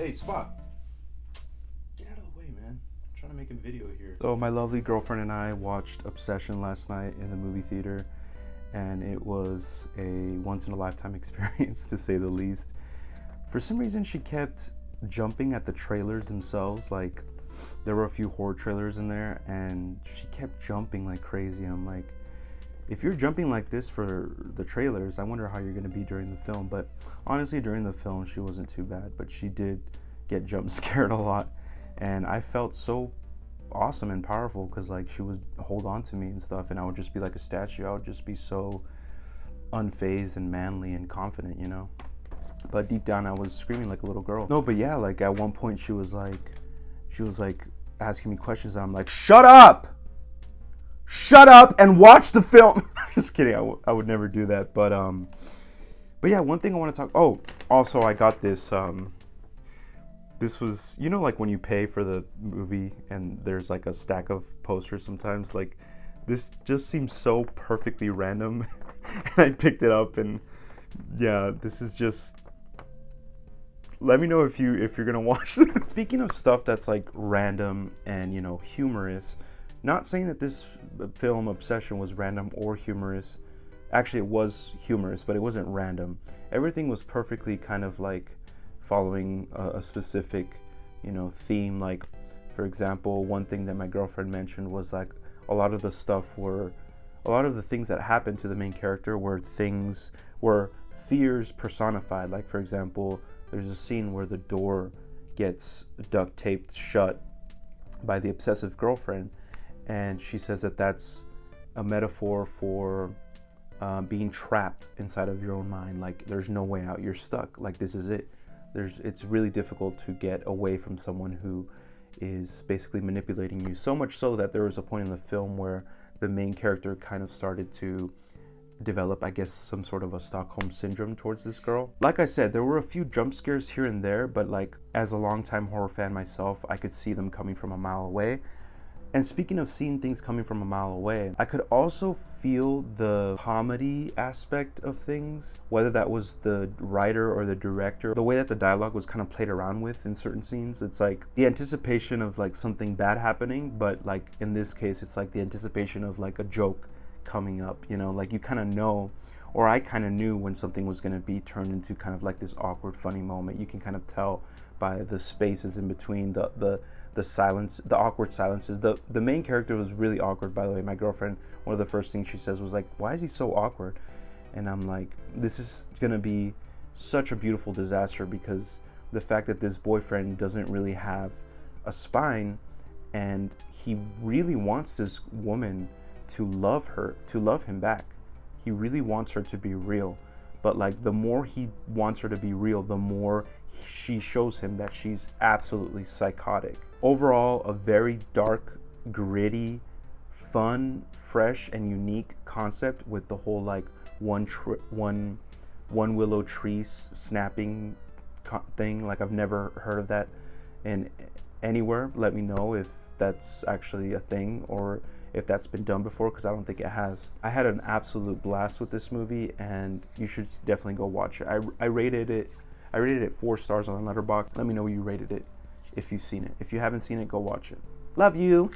Hey, Spot. Get out of the way, man. I'm trying to make a video here. So my lovely girlfriend and I watched Obsession last night in the movie theater, and it was a once-in-a-lifetime experience, to say the least. For some reason, she kept jumping at the trailers themselves. Like, there were a few horror trailers in there, and she kept jumping like crazy. I'm like, if you're jumping like this for the trailers, I wonder how you're going to be during the film. But honestly, during the film, she wasn't too bad, but she did get jump scared a lot, and I felt so awesome and powerful because like she would hold on to me and stuff, and I would just be like a statue. I would just be so unfazed and manly and confident, you know. But deep down, I was screaming like a little girl. No, but yeah, like at one point, she was like asking me questions, and I'm like, shut up and watch the film. Just kidding. I would never do that. But yeah, one thing I want to talk. Oh, also I got this. This was, you know, like when you pay for the movie and there's like a stack of posters sometimes. Like, this just seems so perfectly random, and I picked it up, and yeah, this is just. Let me know if you're gonna watch this. Speaking of stuff that's like random and, you know, humorous. Not saying that this film Obsession was random or humorous. Actually, it was humorous, but it wasn't random. Everything was perfectly kind of like following a specific, you know, theme. Like, for example, one thing that my girlfriend mentioned was like a lot of the things that happened to the main character were fears personified. Like, for example, there's a scene where the door gets duct taped shut by the obsessive girlfriend, and she says that that's a metaphor for being trapped inside of your own mind. Like, there's no way out, you're stuck, like this is it. It's really difficult to get away from someone who is basically manipulating you, so much so that there was a point in the film where the main character kind of started to develop, I guess, some sort of a Stockholm syndrome towards this girl. Like I said, there were a few jump scares here and there, but like, as a longtime horror fan myself, I could see them coming from a mile away. And speaking of seeing things coming from a mile away, I could also feel the comedy aspect of things, whether that was the writer or the director, the way that the dialogue was kind of played around with in certain scenes. It's like the anticipation of like something bad happening, but like in this case, it's like the anticipation of like a joke coming up, you know, like you kind of know, or I kind of knew when something was going to be turned into kind of like this awkward, funny moment. You can kind of tell by the spaces in between, the silence, the awkward silences. The main character was really awkward, by the way. My girlfriend, one of the first things she says was like, why is he so awkward? And I'm like, this is gonna be such a beautiful disaster, because the fact that this boyfriend doesn't really have a spine, and he really wants this woman to love him back. He really wants her to be real. But like, the more he wants her to be real, the more she shows him that she's absolutely psychotic. Overall, a very dark, gritty, fun, fresh, and unique concept with the whole like one willow tree snapping thing. Like, I've never heard of that in anywhere. Let me know if that's actually a thing or if that's been done before, because I don't think it has. I had an absolute blast with this movie, and you should definitely go watch it. I rated it 4 stars on Letterboxd. Let me know where you rated it if you've seen it. If you haven't seen it, go watch it. Love you.